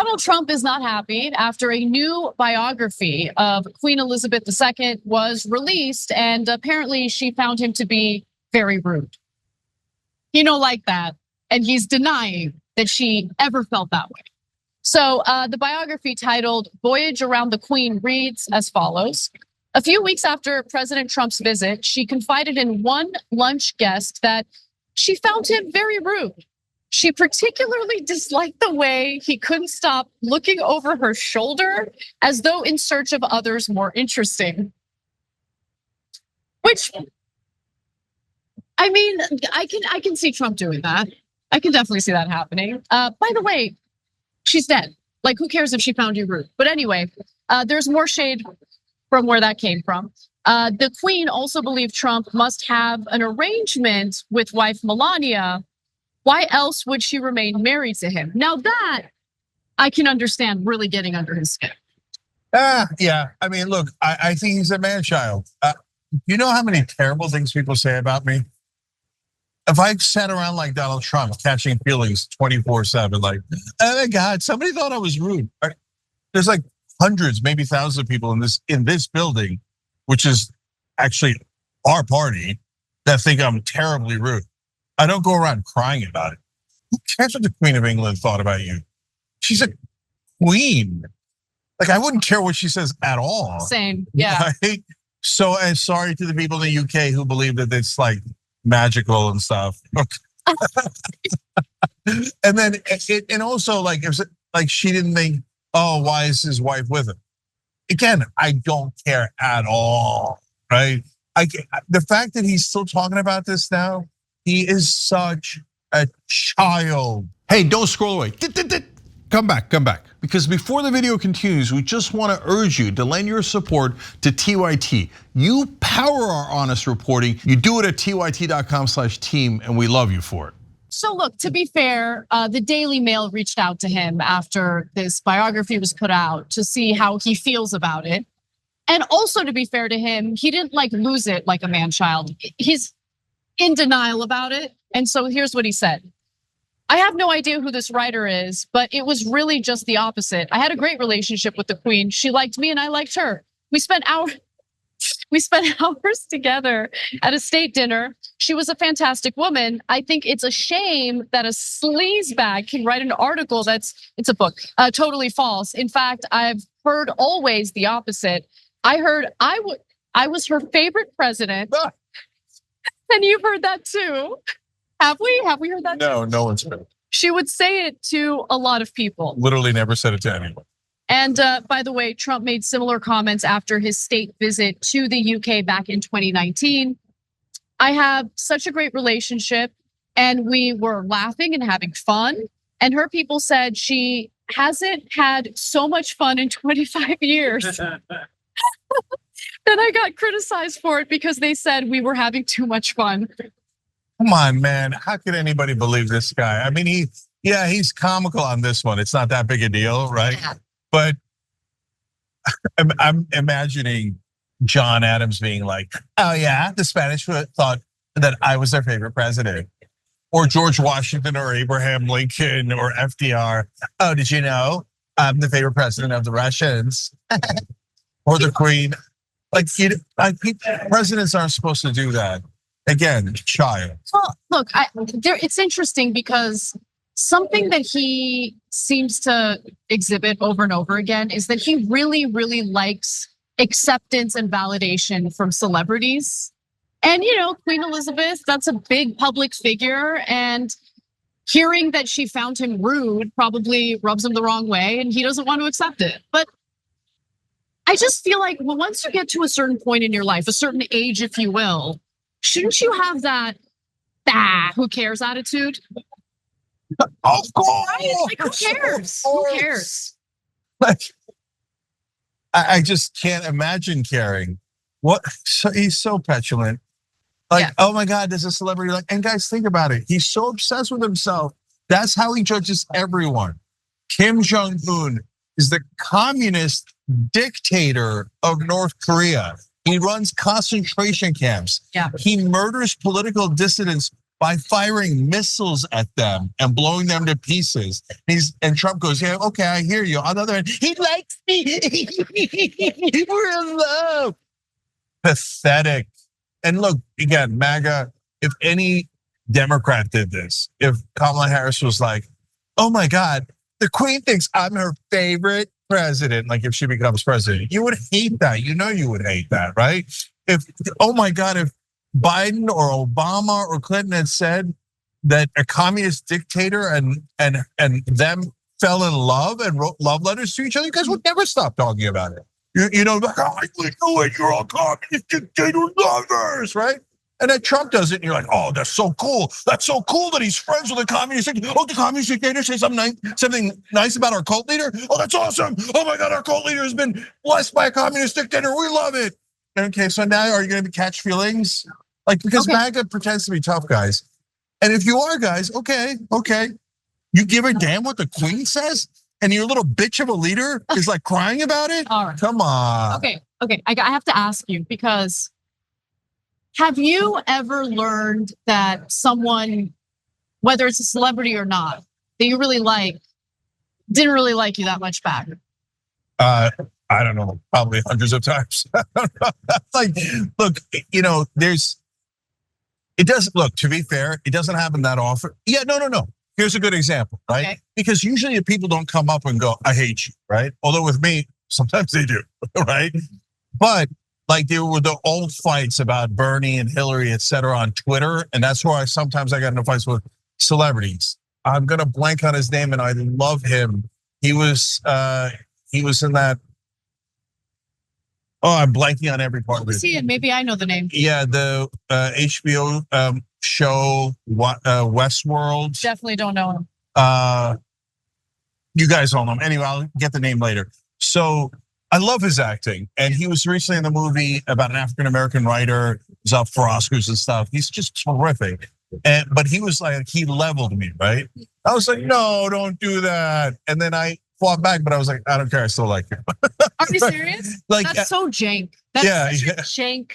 Donald Trump is not happy after a new biography of Queen Elizabeth II was released, and apparently she found him to be very rude. He don't like that, and he's denying that she ever felt that way. So the biography titled Voyage Around the Queen reads as follows. A few weeks after President Trump's visit, she confided in one lunch guest that she found him very rude. She particularly disliked the way he couldn't stop looking over her shoulder as though in search of others more interesting. Which, I mean, I can see Trump doing that. I can definitely see that happening. By the way, she's dead. Like, who cares if she found you rude? But anyway, there's more shade from where that came from. The Queen also believed Trump must have an arrangement with wife Melania. Why else would she remain married to him? Now that I can understand really getting under his skin. Yeah, I mean, look, I think he's a man-child. You know how many terrible things people say about me? If I sat around like Donald Trump, catching feelings 24/7, like, oh my God, somebody thought I was rude. There's like hundreds, maybe thousands of people in this building, which is actually our party, that think I'm terribly rude. I don't go around crying about it. Who cares what the Queen of England thought about you? She's a queen. Like, I wouldn't care what she says at all. Same, yeah. Right? So, and sorry to the people in the UK who believe that it's like magical and stuff. And then, and also like, if like she didn't think, oh, why is his wife with him? Again, I don't care at all, right? The fact that he's still talking about this now, he is such a child. Hey, don't scroll away. Come back. Because before the video continues, we just want to urge you to lend your support to TYT. You power our honest reporting. You do it at tyt.com/team, and we love you for it. So look, to be fair, the Daily Mail reached out to him after this biography was put out to see how he feels about it. And also, to be fair to him, he didn't like lose it like a man-child. He's in denial about it. And so here's what he said. I have no idea who this writer is, but it was really just the opposite. I had a great relationship with the Queen. She liked me and I liked her. We spent hours together at a state dinner. She was a fantastic woman. I think it's a shame that a sleazebag can write an article it's a book, totally false. In fact, I've heard always the opposite. I heard I was her favorite president. And you've heard that too. Have we? Have we heard that? No, no one's heard it. She would say it to a lot of people. Literally never said it to anyone. And by the way, Trump made similar comments after his state visit to the UK back in 2019. I have such a great relationship and we were laughing and having fun. And her people said she hasn't had so much fun in 25 years. Then I got criticized for it because they said we were having too much fun. Come on, man. How could anybody believe this guy? I mean, he's comical on this one. It's not that big a deal, right? Yeah. But I'm imagining John Adams being like, oh yeah, the Spanish thought that I was their favorite president. Or George Washington or Abraham Lincoln or FDR. Oh, did you know I'm the favorite president of the Russians? Or the Queen. Like presidents aren't supposed to do that. Again, child. Well, look, it's interesting because something that he seems to exhibit over and over again is that he really, really likes acceptance and validation from celebrities. And Queen Elizabeth, that's a big public figure, and hearing that she found him rude probably rubs him the wrong way, and he doesn't want to accept it. But I just feel like once you get to a certain point in your life, a certain age, if you will, shouldn't you have that who cares attitude? Of course. Right? Like, who cares? Who cares? Like, I just can't imagine caring. What? So he's so petulant. Like, yeah. Oh my God, there's a celebrity. Like, and guys, think about it. He's so obsessed with himself. That's how he judges everyone. Kim Jong-un is the communist dictator of North Korea. He runs concentration camps. Yeah. He murders political dissidents by firing missiles at them and blowing them to pieces. And Trump goes, yeah, okay, I hear you. On the other hand, he likes me. We're in love. Pathetic. And look, again, MAGA, if any Democrat did this, if Kamala Harris was like, oh my God, the Queen thinks I'm her favorite president, like if she becomes president, you would hate that. You know you would hate that, right? If, oh my God, if Biden or Obama or Clinton had said that a communist dictator and them fell in love and wrote love letters to each other, you guys would never stop talking about it. You know, like, oh, I knew it, you're all communist dictator lovers, right? And then Trump does it, and you're like, oh, that's so cool. That's so cool that he's friends with a communist dictator. Oh, the communist dictator say something nice about our cult leader? Oh, that's awesome. Oh my God, our cult leader has been blessed by a communist dictator. We love it. Okay, so now are you gonna catch feelings? Like, because MAGA pretends to be tough, guys. And if you are, guys, okay. You give a damn what the Queen says? And your little bitch of a leader is like crying about it? All right. Come on. Okay, I have to ask you, because have you ever learned that someone, whether it's a celebrity or not, that you really like, didn't really like you that much back? I don't know, probably hundreds of times. Like, look, you know, it doesn't, look, to be fair, it doesn't happen that often. Yeah, no. Here's a good example, right? Okay. Because usually if people don't come up and go, I hate you, right? Although with me, sometimes they do, right? But like there were the old fights about Bernie and Hillary, et cetera, on Twitter. And that's why sometimes I got into fights with celebrities. I'm gonna blank on his name and I love him. He was in that, oh, I'm blanking on every part of it. See, and maybe I know the name. Yeah, the HBO show, Westworld. Definitely don't know him. You guys don't know him. Anyway, I'll get the name later. So I love his acting. And he was recently in the movie about an African-American writer who's up for Oscars and stuff. He's just terrific. But he was like, he leveled me, right? I was like, no, don't do that. And then I fought back, but I was like, I don't care, I still like you. Are you serious? Like, that's so jank. That's jank.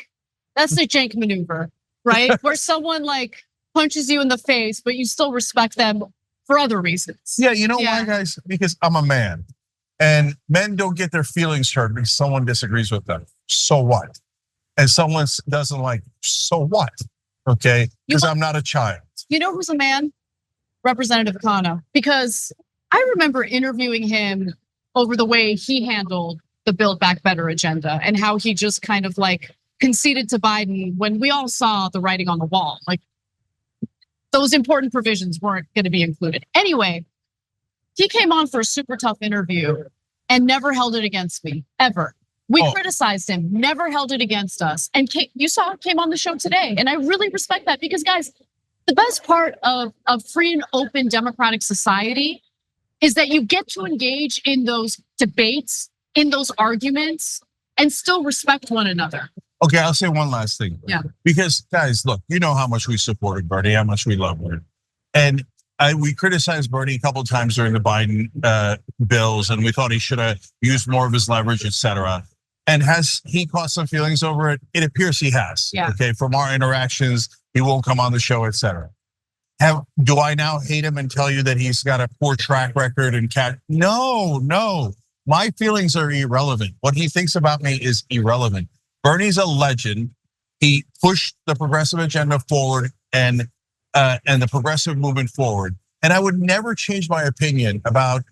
That's the jank maneuver, right? Where someone like punches you in the face, but you still respect them for other reasons. Yeah, you know why, guys? Because I'm a man. And men don't get their feelings hurt because someone disagrees with them. So what? And someone doesn't like, so what? Okay, because I'm not a child. You know who's a man? Representative Khanna. Because I remember interviewing him over the way he handled the Build Back Better agenda and how he just kind of like conceded to Biden when we all saw the writing on the wall. Like those important provisions weren't gonna be included. Anyway, he came on for a super tough interview and never held it against me, ever. We criticized him, never held it against us. And you saw it came on the show today. And I really respect that because guys, the best part of free and open democratic society is that you get to engage in those debates, in those arguments, and still respect one another. Okay, I'll say one last thing. Yeah. Because guys, look, you know how much we supported Bernie, how much we love Bernie. And we criticized Bernie a couple of times during the Biden bills, and we thought he should have used more of his leverage, et cetera. And has he caught some feelings over it? It appears he has. Yeah. Okay, from our interactions, he won't come on the show, et cetera. Do I now hate him and tell you that he's got a poor track record and No. My feelings are irrelevant. What he thinks about me is irrelevant. Bernie's a legend. He pushed the progressive agenda forward and the progressive movement forward. And I would never change my opinion about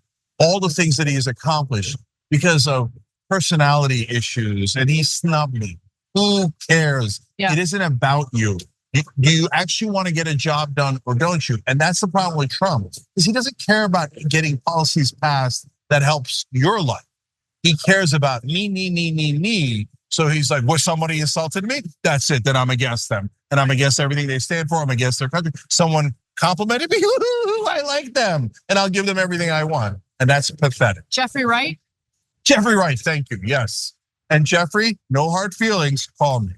all the things that he has accomplished because of personality issues, and he snubbed me. Who cares? Yeah. It isn't about you. Do you actually want to get a job done or don't you? And that's the problem with Trump, is he doesn't care about getting policies passed that helps your life. He cares about me. So he's like, well, somebody insulted me? That's it, then I'm against them. And I'm against everything they stand for, I'm against their country. Someone complimented me, I like them. And I'll give them everything I want. And that's pathetic. Jeffrey Wright? Jeffrey Wright, thank you, yes. And Jeffrey, no hard feelings, call me.